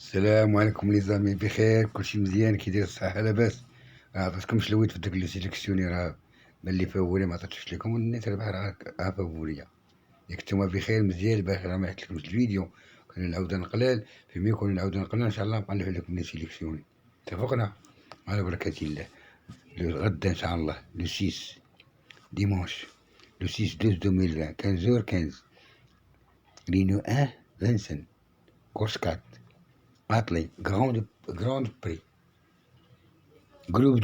السلام عليكم لي زامي، بخير؟ كلشي مزيان؟ كي داير الصحة؟ لاباس؟ عطيتكم شلويت في داك لي سيليكسيوني، راه بان لي فاولي ما عطيتش لكم، والنيت ربح راه فاوليا. ياك نتوما بخير مزيان باخي، راه ما عطيتلكمش الفيديو، كنا نعاود نقلال في مي كنا نعاود نقلال ان شاء الله، نبقى نلوح لكم لي سيليكسيوني. اتفقنا على بركة الله. غدا ان شاء الله لو 6 ديمونش، لو 6 12 2020 15 15 رينيو 1 فانسن كورس 4 عطلي غراند بري جروب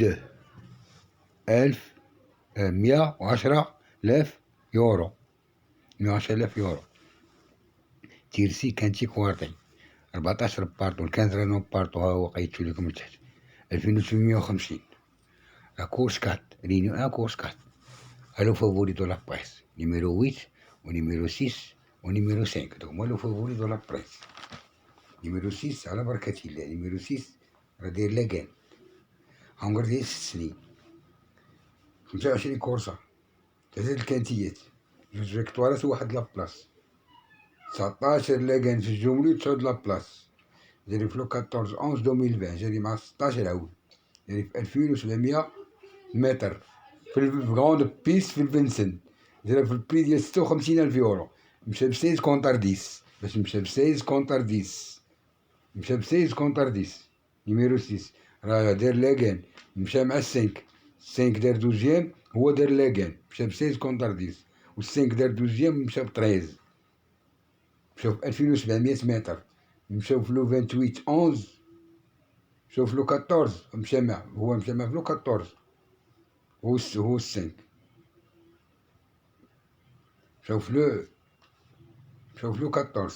2 110,000 يورو، 110,000 يورو. تيرسي كانتي كوارتي 14 بارطو، 15 رينو بارطو، ها هو قيدتو لكم لتحت 2850. لا كورس 4 رينيو 1 كورس 4. الو فافوري دو لا بريس نيميرو 8 ونيميرو 6 ونيميرو 5، دوك هما لو فافوري دو لا بريس. نيميرو 6 على بركة الله، نيميرو 6 راه داير لاكان، عمر ديال 6 سنين، 25 كورسة، 3 الكانتيات، 2 فيكتوارات وواحد لابلاس، 19 لاكان في الجملي و 9 لابلاس. جاري في لو 14 11 2020، جاري مع 16 عاود، جاري في 2700 متر في الغراند بيس في الفنسن، جاري في البري ديال 56,000 يورو. مشى ب 16 كونتر 10 باش مشى ب 16 كونتر 10، مشى ب 16 كونتر 10. نيميرو 6 راه دار لاكان، مشى مع 5 دار دوزيام، هو دار لاكان مشى ب 16 كونتر 10، و 5 دار دوزيام مشى ب 13، مشاو في 2700 متر. مشاو في لو 28 11، مشاو في لو 14 مشى مع هو مشى مع في لو 14، هو 5 مشاو في لو 14، لو 14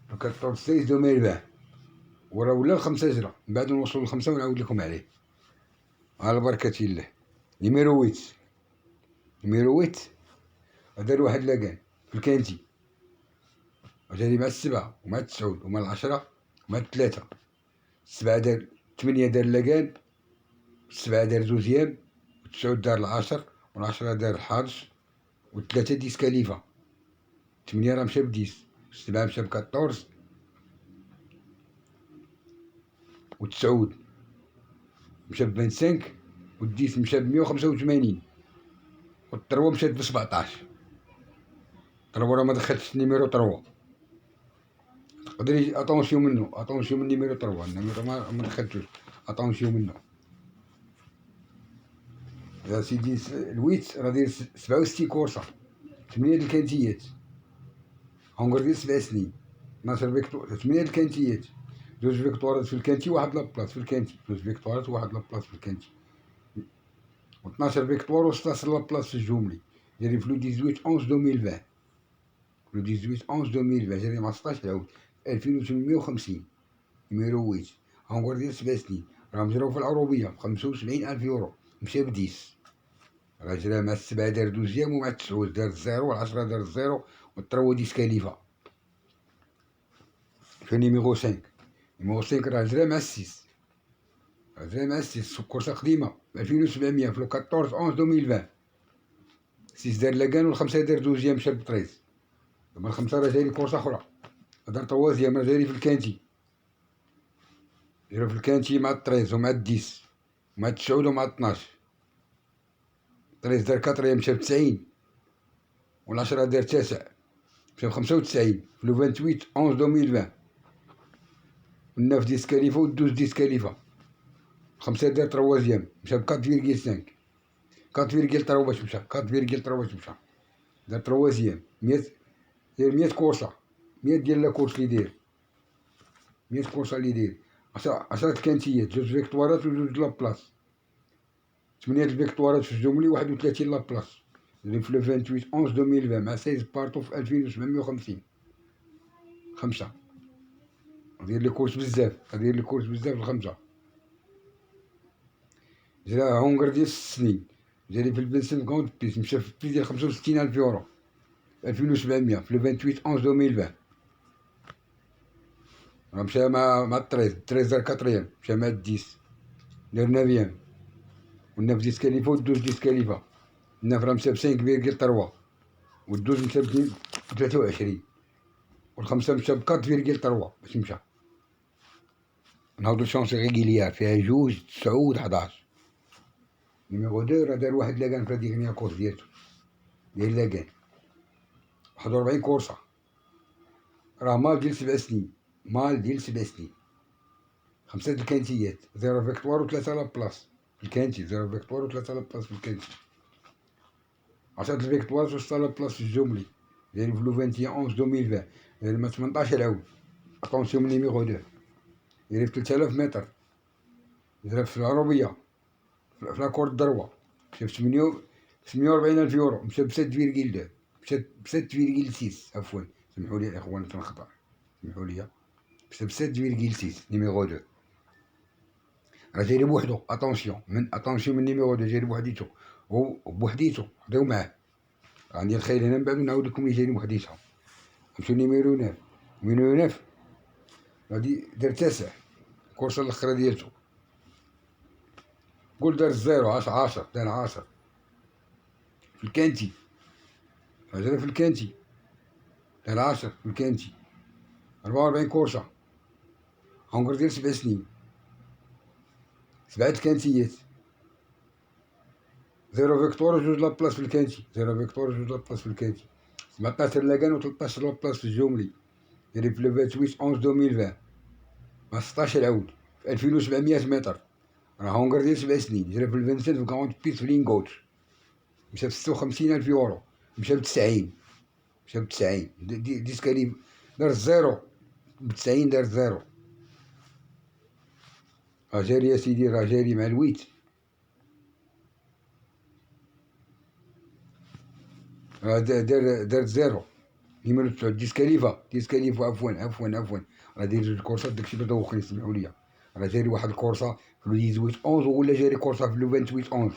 16 2020، وراه ولا الخمسة جرا، من بعد نوصلو للخمسة ونعاود لكم عليه على بركة الله. نيميرو 8، نيميرو 8 دار واحد لاكان في الكانتي، جاري مع 7 ومع 9 ومع 10 ومع 3. 7 دار 8 دار لاكان، 7 دار دوزيام، و9 دار 10، و10 دار 11، و3 ديسكاليفا. 8 راه مشى ب 10، 7 مشى ب 14، و9 مشى ب 25، و10 مشى ب 185، و3 مشات ب 17. 3 راه ما دخلتش نيميرو 3، تقدري اطونسيون منو، اطونسيون من نيميرو 3، النيميرو ما دخلتوش، اطونسيون منو. يا سيدي الويت راه داير 67 كورسة، 8 د الكانتيات، عمر ديال 7 سنين، 12 فيكتور، 8 د الكانتيات، 2 فيكتوارات في الكانتي وواحد لابلاس في الكانتي، 2 فيكتوارات وواحد لابلاس في الكانتي، و 12 فيكتوار و 16 لابلاس في الجملي. جاري في لو 18 11 2020، لو 18 11 2020 جاري مع 16 عاود 2850. نيميرو 8 عمر ديال 7 سنين، راه مجراو في العروبية ب 75,000 يورو، مشى ب 10. راه جرا مع 7 دار دوزيام، ومع 9 دار 0، و10 دار 0، و3 ديسكاليفا. في نيميرو 5، نيميرو 5 راه جرا مع 6، راه جرا مع 6 كورسة قديمة 2700 في لو 14 11 2020. 6 دار لاكان، و5 دار دوزيام مشى ب 13. دابا الخمسة راه جايلي كورسة أخرى، دار طوازيام راه جايلي في الكانتي، جرا في الكانتي مع 13 ومع 10 ومع 9 ومع 12. 13 دار 4 مشى ب 90، و10 دار 9 مشى ب 95 في لو 28 11 2020. والناف ديسكاليفا و 12 ديسكاليفا. 5 دار تروازيام مشى ب 4,5، 4,3 باش مشى، 4,3 باش مشى، دار تروازيام 100، داير 100 كورسة، 100 ديال لا كورس لي داير، 100 كورسة لي داير، 10 كانتيات، 2 فيكتوارات و 2 لابلاس، 8 الفيكتوارات في الجملي، 31 لابلاس. اللي في لو 28 11 2020 مع 16 بارتو في 2750. 5 غادير لي كورس بزاف، غادير لي كورس بزاف الخمسة. جرا هونغر ديال 6 سنين، جاري في الفنسن كونت بيس، مشى في البري ديال 65,000 يورو، 2700 في لو 28 11 2020. راه مشى مع 13 دار 4، مشى مع 10 دار 9، و9 ديسكاليفا و 12 ديسكاليفا. 9 راه مشى ب 5,3، و 12 مشى ب 23، و5 مشى ب 4,3 باش مشى. نهضو شونس ريغيليار فيها 2 9 11. نيميرو 2 راه دار واحد لاكان في هاديك كورس ديالتو ديال لاكان 41 كورسة، راه مال ديال 7 سنين، مال ديال 7 سنين، 5 الكانتيات، 0 فيكتوار و 3 لابلاس في الكانتي، 0 فيكتوار و 3 لابلاس في الكانتي، 10 الفيكتوار و 6 لابلاس في الجملي، داير في لو 21 2020، داير ما 18 عام. اتونسيون من نيميرو 2 داير في 3000 متر، ضرب في العربية في لاكور الدروة، مشى ب 48,000 يورو، مشى ب 7,2، مشى ب 7,6 عفوا، سمحولي الإخوان تنخطأ، سمحولي، مشى ب 7,6 نيميرو 2. راه جاي بوحدو، اتونسيون من نيميرو 2 جاي بوحديتو، هو بوحديتو، خداو معاه. عندي الخيل هنا من بعد نعاود لكم اللي جاي بوحديتها. نمشيو نيميرو 9، نيميرو 9 غادي دار 9 الكورسة الأخرى ديالتو، قول دار 0 10 دار 10 في الكانتي، هاجر في الكانتي دار 10 في الكانتي، 44 كورسة، عمر ديال 7 سنين، 7 الكانتيات، 0 فيكتوار و 2 لابلاس في الكانتي، 0 فيكتوار و 2 لابلاس في الكانتي، 17 لاكان و 13 لابلاس في الجملي، داير في لو 28 11 2020 مع 16 عود في 2700 متر، راه هونغر ديال 7 سنين، جرى في 27 في 40 بيس في لينغوت، مشى ب 56,000 يورو، مشى ب 90، مشى ب 90 ديسكاليف، دار الزيرو ب 90، دار الزيرو. راه جاري يا سيدي، راه جاري مع الويت، راه دار زيرو. نيميرو 9 ديسكاليفا عفوا، راه داير 2 كورسات، داكشي اللي دوخني، سمحوا لي. راه جاري واحد الكورسة في لو 18 11 ولا جاري كورسة في لو 28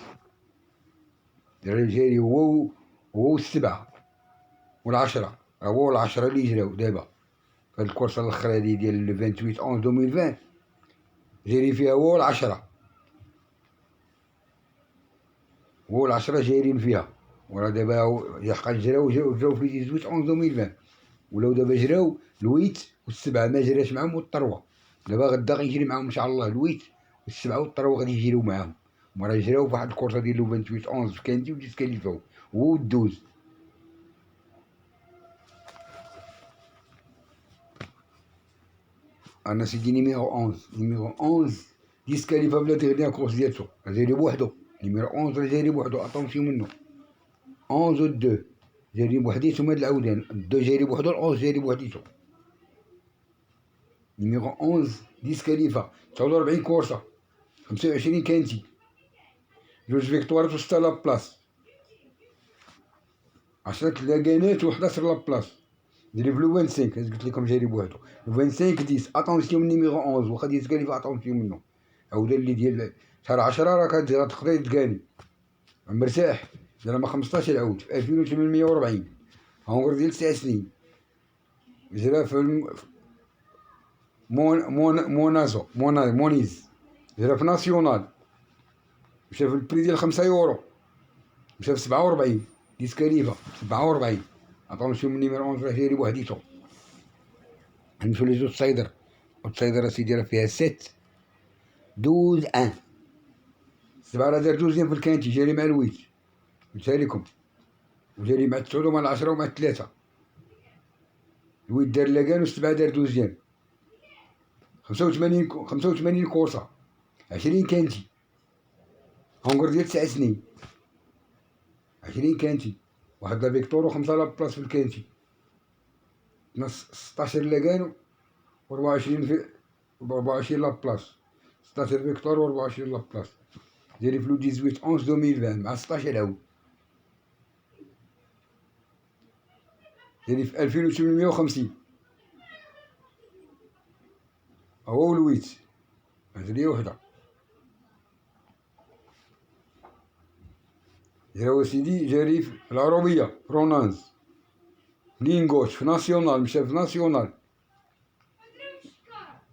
11، جاري هو السبعة والعشرة، هو العشرة اللي جراو دابا في هاد الكورسة الأخرى هادي ديال 28 11 2020، جاري فيها هو العشرة، هو العشرة جايرين فيها. وراه دابا حقاش جراو في 18 11 2020، ولاو دابا جراو الويت والسبعة ما جراش معاهم، والطروة دابا غدا غيجري معاهم ان شاء الله الويت والسبعة والطروة غادي يجريو معاهم. مرة جراو فواحد الكورسة ديال 28 11 في كانتي وديسكاليفاو هو والدوز. انا سيدي نيميرو 11 ديسكاليفا بلاتي غادي الكورس ديالتو، راه جايري بوحدو. نيميرو 11 راه جايري بوحدو، اتونسيون منو. 11 و 2 جايرين بوحديتهم هاد العودان، 2 جايري بوحدو، 11 جايري بوحديتو. نيميرو 11 ديسكاليفا 49 كورسة، 25 كانتي، 2 فيكتوارات و 6 لابلاس، 10 لاكانات و 11 لابلاس، ديري في لو 25 قلت لكم جايري بوحدو. لو 25 10 اتونسيون من نيميرو 11 واخا ديسكاليفا اتونسيون منو. عاودا اللي ديال شهر 10 راه غتقدر تقاني مرتاح، دار ما 15 عود في 2840، عمر ديال 9 سنين، جرى في مونيز، جرى في ناسيونال، مشى في البري ديال 5 يورو، مشى في 47 ديسكاليفا 47. عطاو من نيميرو 11 راه جايري بوحديتو. نمشيو لجوج تصايدر، والتصايدر اسيدي راه فيها 7 12 1، 7 راه دار 12 في الكانتي، جاري مع الويت قلتها لكم، وجاري مع 9 ومع 10 ومع 3. الويت دار لاكان والسبعة دار 12، 85 كورسة، 20 كانتي، هونغر ديال 9 سنين، 20 كانتي، واحد لا فيكتور و5 لابلاس في الكانتي، 16 لاكان و 24 في 24 لابلاس، 16 فيكتور و 24 لابلاس، ديالي في لو 18 11 2020 مع 16 عام، ديالي في 2850. هو الويت هاد ليا وحدة. جراو سيدي جاري في العروبية رونانز، لينغوش في ناسيونال، مشى في ناسيونال،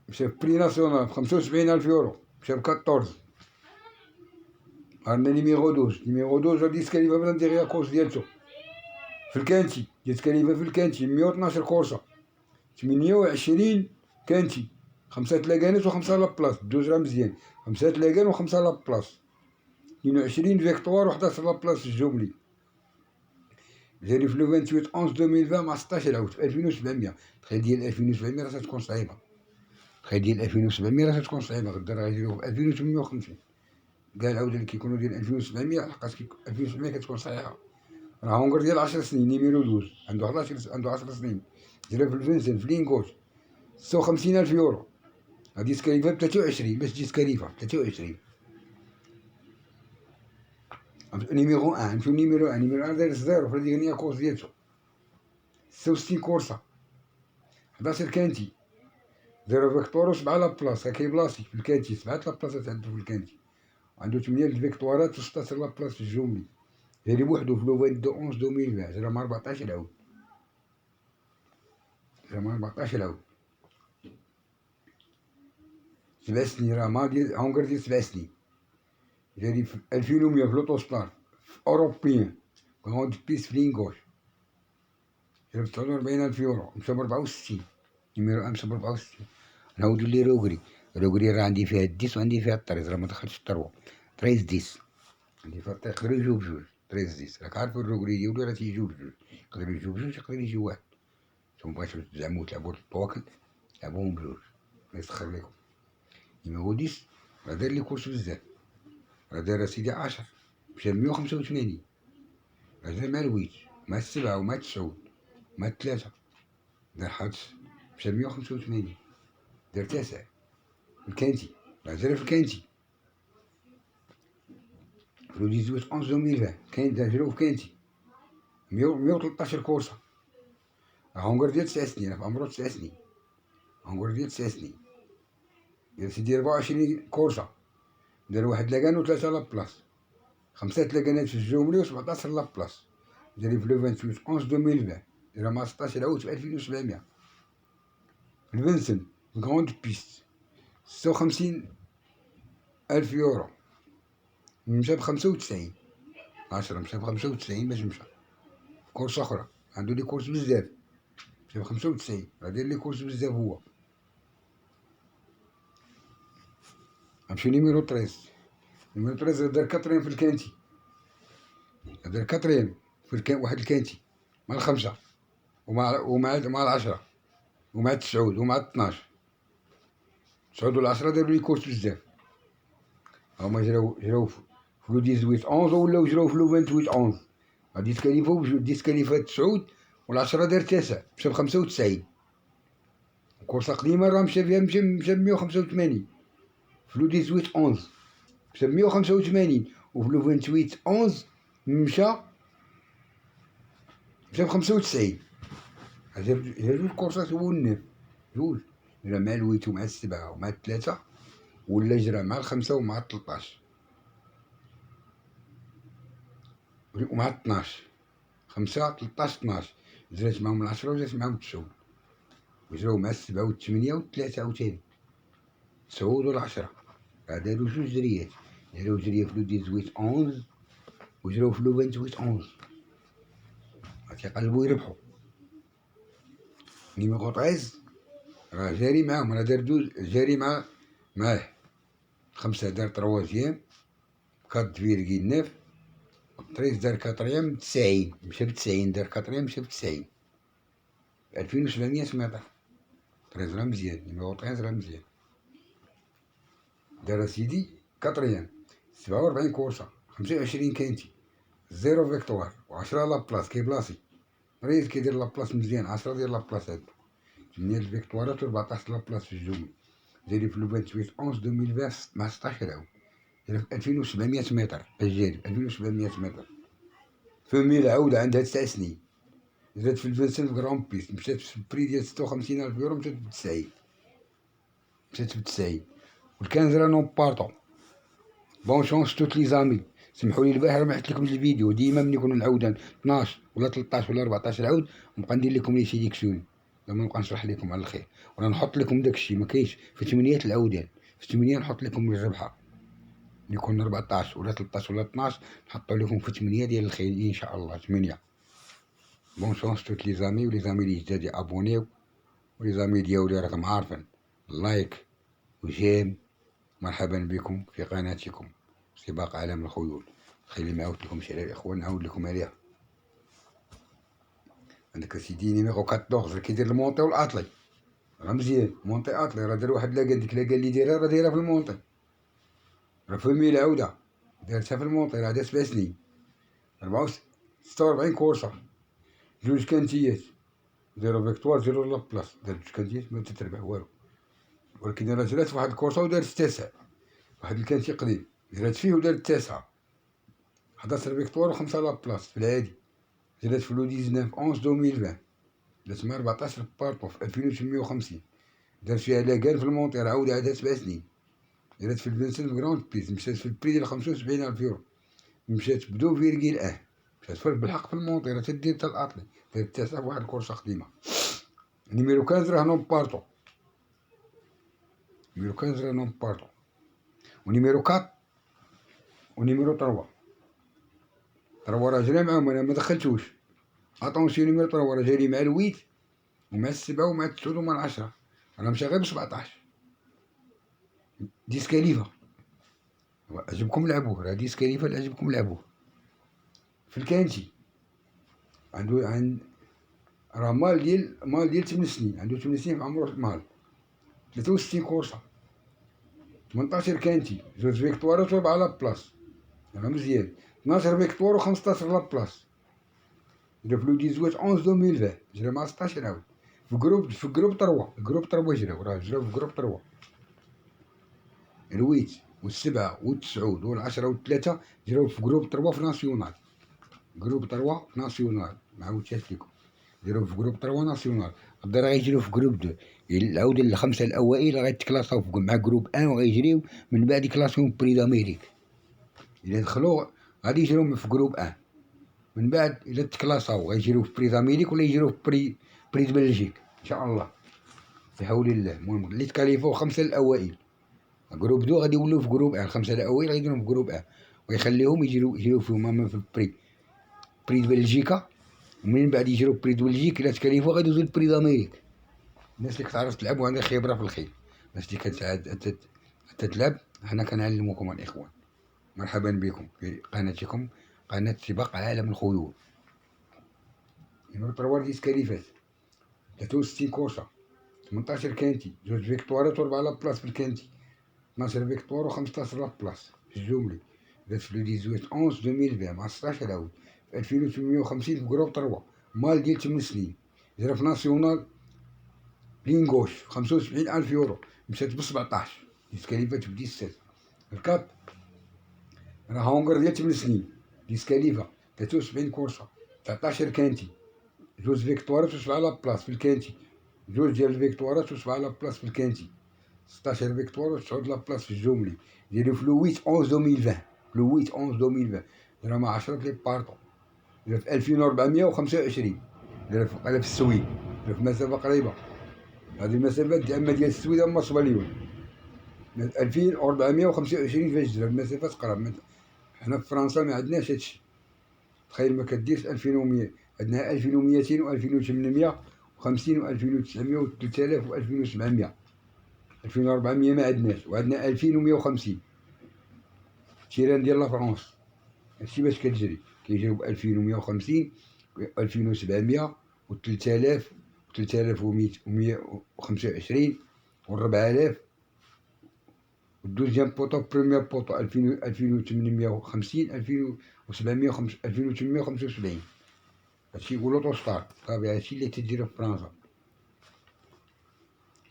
مشى في بري ناسيونال ب 75,000 يورو، مشى ب 14. عندنا نيميرو 12 ديسكاليفا بلا ديغيا كورس ديالتو في الكانتي، ديسكاليفا في الكانتي 112 كورسة، 28 كانتي، 5 تلاقانات و5 لابلاص، دوز راه مزيان، 5 تلاقان و5 لابلاص، 22 فيكتوار و 11 لابلاص الجملي. جاني في لو 28 11 2020 مع 16 عاود في 2700. تخيل ديال 2700 راه تكون صعيبة، تخيل ديال 2700 راه تكون صعيبة، غدا راه يجيو في 2850. قال عاوتاني كيكونوا ديال 2700 لحقاش 2700 كتكون صحيحة. راه هونغر ديال 10 سنين نيميرو 12 عنده 11 عنده 10 سنين، جرا في الفنسن في لينكوش 56,000 يورو. غادي تكاليفا ب 23 باش تجي تكاليفا 23. نيميرو 1 نمشيو نيميرو 1 نيميرو 1 داير زيرو في هاديك هي كورس ديالتو 66 كورسة، 11 كانتي، 0 فيكتوار و 7 لابلاص. كاين بلاصي في الكانتي 7 لابلاصات عنده في الكانتي، عنده 8 الفيكتوارات و 16 لابلاص في الجملي. جاري بوحدو في لو 22 11 2020 جرا مع 14 عاود، جرا مع 14 عاود. 7 سنين راه ما ديال هونغر ديال 7 سنين. جاري في 2100 في لوطوستار في أوروبيان كغوند بيس في لينكوش، جرا ب 49,000 يورو، مشى ب 64. نيميرو 1 مشى ب 64. نعاودو لي روغري، روغري راه عندي فيها الديس وعندي فيها الطريز، راه مدخلتش الطروا، 13 10 عندي فيها الطريق يقدرو يجيو بجوج، 13 10 راك عارف الروغري ديالو راه تيجيو بجوج، يقدرو يجيو بجوج يقدر يجيو واحد. نتوما بغيتو تزعمو تلعبو الطواكل لعبوهم بجوج، يسخر ليكم. نيميرو 10 راه دار لي كورس بزاف، راه دار اسيدي 10 مشى ل 185، راه دار مع الويت مع السبعة ومع التسعود مع التلاتة، دار حادث مشى ل 185، دار تاسع في الكانتي، راه دار في الكانتي في لو 18 11 2020 كاين دار في كانتي 113 كورسة. هونغر ديال 9 سنين، في عمرو 9 سنين، هونغر ديال 9 سنين، ديال سيدي 24 كورسة، دار واحد لاكان و 3 لابلاص، 5 تلاكانات في الجملي و 17 لابلاص. جاري في لو 28 11 2020 جرا مع 16 عاود في 2700. في الفنسن في كغوند بيست 56,000 يورو، مشى ب 95 10 مشى ب 95 باش مشى. في كورس أخرى عندو لي كورس بزاف، مشى ب 95 راه داير لي كورس بزاف هو. نمشيو نيميرو 13، نيميرو 13 دار كاتريام في الكانتي، دار كاتريام في واحد الكانتي مع الخمسة ومع العشرة ومع التسعود ومع 12. التسعود والعشرة دارو لي كورس بزاف، هما جراو في لو 18 11 ولاو جراو في لو 28 11. غادي تكاليفاو بجوج، ديسكاليفا التسعود والعشرة دار تاسع مشى ب 95. الكورسة قديمة راه مشى فيها مشى ب 185 في لو 18 11 مشى ب 185، وفي لو 28 11 مشى ب 95. هذا جوج كورسات هو الناف، جوج جرا مع الويت ومع السبعة ومع التلاتة، ولا جرا مع الخمسة ومع 13 ومع 12. 5 13 12 جرات معاهم العشرة وجرات معاهم التسعود، وجراو مع السبعة والثمانية والتلاتة عاوتاني، التسعود والعشرة. راه دارو جوج جريات، دارو جرية في لو 18 11 وجراو في لو 28 11. تيقلبو يربحو. نيميرو 13 راه جاري معاهم، راه دار دوز جاري معاه 5 دار تروازيام 4,9، 13 دار كاتريام 90 مشى ب90، دار كاتريام مشى ب90 2700 متر. 13 راه مزيان، نيميرو 13 راه مزيان. دار سيدي كاتريام 47 كورسة، 25 كاينتي، 0 فيكتوار و10 لابلاص. كاين بلاصي ريز كيدير لابلاص مزيان، 10 ديال لابلاص عندو، 8 الفيكتوارات و 14 لابلاص في الجمل. جاري في لو 28 11 2020 مع 16 عاود، جاري في 2700 متر باش جاري 2700 متر. فميل عاود عندها 9 سنين، جات في الفنسن في كرون بيس، مشات في البري ديال 56,000 يورو، مشات ب90، مشات ب90. والكنز راه نون بارطون. بون شونس توت لي زامي، سمحوا لي البارح ما حطيت لكمش الفيديو، ديما ملي نكون نعاود 12 ولا 13 ولا 14 عاود نبقى ندير لكم لي سيليكسيون، زعما نبقى نشرح لكم على الخير، ولا نحط لكم داكشي ما كاينش في 8 العودان، في 8 نحط لكم الربحه، يكون 14 ولا 13 ولا 12 نحطو لكم في 8 ديال الخير ان شاء الله 8. بون شونس توت لي زامي، ولي زامي لي جداد ابونيو، ولي زامي ديالي راكم عارفين لايك وجيم. مرحبا بكم في قناتكم سباق عالم الخيول. خلي ما عاودت لكمش على الاخوان، نعاود لكم عليها. عندك سيدي نيميرو 14 كيدير المونطي والاطلي، راه مزيان. مونطي اطلي راه دار واحد لاكا، ديك لاكا اللي دايرها راه دايرها في المونطي، راه فمي العودة دارتها في المونطي، راه عندها 7 سنين، 46 كورسة، 2 كانتيات، 0 فيكتوار 0 لابلاس، دارت 2 كانتيات ما تتربح والو. ولكن راه جرات في واحد الكورسة ودارت التاسع، واحد الكانتي قديم جرات فيه ودارت التاسعة، 11 فيكتوار و 5 لابلاس في العادي. جرات في لو 19 11 2020، دارت مع 14 بارطو في 2850، دارت فيها لاكان في المونطي، راه عاودة عندها 7 سنين. جرات في الفينسنت جراوند بيس، مشات في البري ديال 75,000 يورو، مشات ب2 فيرغيل مشات فرق بالحق في المونطي، راه تدير تا الاطلي، دارت التاسعة في واحد الكورسة قديمة. نيميرو 15 راه نون بارطو، نيميرو 15 راه نون بارطو، ونيميرو 4 ونيميرو 3 راه جرى معاهم، انا ما دخلتوش. اتونسيون نيميرو 3 راه جاري مع الويت ومع السبعة ومع التسعود ومع العشرة، راه مشى غير ب17. ديسكاليفا، عجبكم لعبوه، راه ديسكاليفا اللي عجبكم لعبوه. في الكانتي عند راه مال ديال 8 سنين، عنده 8 سنين في عمره مال، 63 كورسة، 18 كانتي، 2 فيكتوارات و 4 لابلاس، راه مزيان. 12 فيكتوار و 15 لابلاس، جرا في لو 18 11 2020، جرا مع 16 عاود في جروب 3، جروب 3 جراو، راه جراو في جروب 3. الويت والسبعة والتسعود والعشرة والثلاثة جراو في جروب 3 في ناسيونال، جروب 3 في ناسيونال، معاودتهاش ليكم، جراو في جروب 3 ناسيونال. غدا راه غيجريو في جروب 2، العودة الخمسة الأوائل غيتكلاصاو مع جروب 1 وغيجريو من بعد يكلاسيهم بري داميريك. إلا دخلو غادي يجريو في جروب 1، من بعد إلا تكلاصاو غيجريو في بري داميريك ولا يجريو في بري بلجيك إن شاء الله بحول الله. المهم اللي تكاليفو 5 الأوائل، جروب 2 غادي يوليو في جروب 1، 5 الأوائل غيديرهم في جروب 1 ويخليهم يجريو فيهم اما في بري بلجيكا، ومن بعد يجريو بري بلجيك. إلا تكاليفو غادي يدوزو لبري داميريك. الناس اللي كتعرف تلعب وعندها خبرة في الخيل، الناس اللي كتعاد تتلعب، حنا كنعلموكم الإخوان. مرحبا بكم في قناتكم، قناة سباق عالم الخيول. نمرو 3 ديسكاليفات، 63 كورسة، 18 كانتي، 2 فيكتوارات و 4 لابلاس في الكانتي، 12 فيكتوار و 15 لابلاس في الجملي. دات في لو 18 11 2020 مع 16 عاود، في 2850 في جروب 3، مال ديال 8 سنين، جرا في ناسيونال لينغوش 75,000 يورو، مشات ب17. ديسكاليفات ب 17. الكاب راه هونغر ديال 8 سنين، ديسكاليفا 73 كورسة، 19 كانتي، 2 فيكتوارات و 7 لابلاس في الكانتي، 2 ديال الفيكتوارات و 7 لابلاس في الكانتي، 16 فيكتوار و 9 لابلاس في الجملي. ديالو في لو 8 11 2020، لو 8 11 2020 راه مع 10 لي بارطو، في 2425، قال في السويد، في مسافة قريبة. هذه المسافات اما ديال السويد اما صباليون، 2425 فاش جرا المسافات قراب. حنا في فرنسا ما عندناش هادشي، تخيل ما كديرش 2100، عندنا 2200 و 2850 و 2900 و 3000 و 2700، 2400 ما عندناش، وعندنا 2150 التيران ديال لافرونس. هادشي باش كتجري، كيجريو ب 2150 و 2700 و 3000 و 3125 و 4000، والدوزيام بوطو بروميير بوطو 2850 2875. هادشي يقولو طوستار، صافي هادشي اللي تديرو في فرنسا.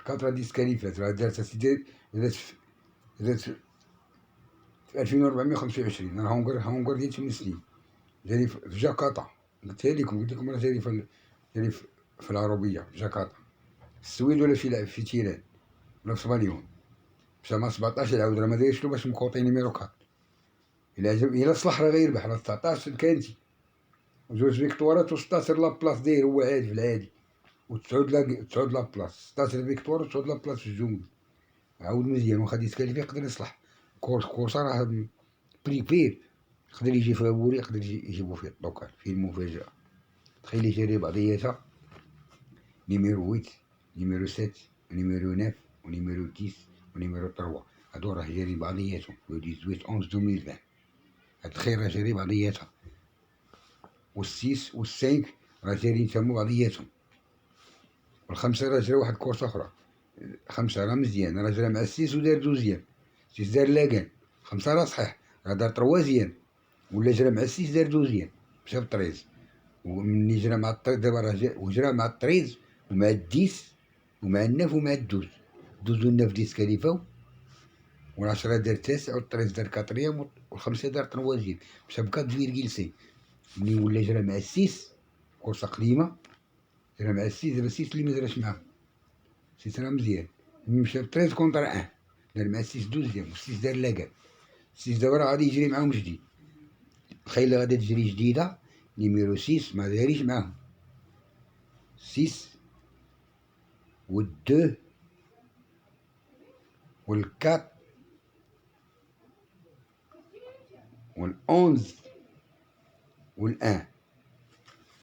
4 ديسكاليفات راه دارت سيدي، دارت في 2425، راه هونغر ديال 8 سنين، جاري في جاكرتا، قلتها لكم، قلت لكم راه جاري في العربية في جاكرتا، في السويد ولا في تيران ولا في صباليون. مشى مع 17 عاود، راه ما دايرش له باش مكوطي نيميرو 4. إلا صلح راه غيربح، راه 19 كانتي و2 فيكتوارات و 16 لابلاس داير هو عادي في العادي، و 9 لابلاس، 16 فيكتوار و 9 لابلاس في الجمل. عاود مزيان، واخا ديسكاليفي يقدر يصلح. كورسا راه بري كبير، يقدر يجي فيها بوري، يقدر يجيبو فيه الطوكال، فيه المفاجأة. تخيلي جاري بعضياتها نيميرو 8 نيميرو 7 نيميرو 9 ونيميرو 10 ونيميرو 3. هادو راه جايين بعضياتهم لو 18 11 2020. هاد الخير راه جايين بعضياتها، والسيس والسانك راه جايين تما بعضياتهم، والخمسة راه جرا واحد كورس أخرى. خمسة راه مزيان، راه جرا مع السيس ودار دوزيام، السيس دار لاكان. خمسة راه صحيح، راه دار تروازيام، ولا جرا مع السيس دار دوزيام، مشى بطريز. ومني جرا مع الطريز دابا راه وجرا مع الطريز ومع الديس ومع الناف ومع الدوز. دوز والناف ديسكاليفاو، والعشرة دار تاسع، والطريز دار كاتريام، والخمسة دار تروازيام، مشى بكات فيرغيل سي. مني ولا جرا مع السيس كورسة قديمة، جرا مع السيس، دابا السيس اللي مجراش معاه، السيس راه مزيان. مشى بطريز كونتر ان، دار مع السيس دوزيام، والسيس دار لاكان. السيس دابا راه غادي يجري معاهم جديد، الخيلة غادي تجري جديدة نيميرو 6 ما داريش معاهم. 6 والدو والكات والأونز والان.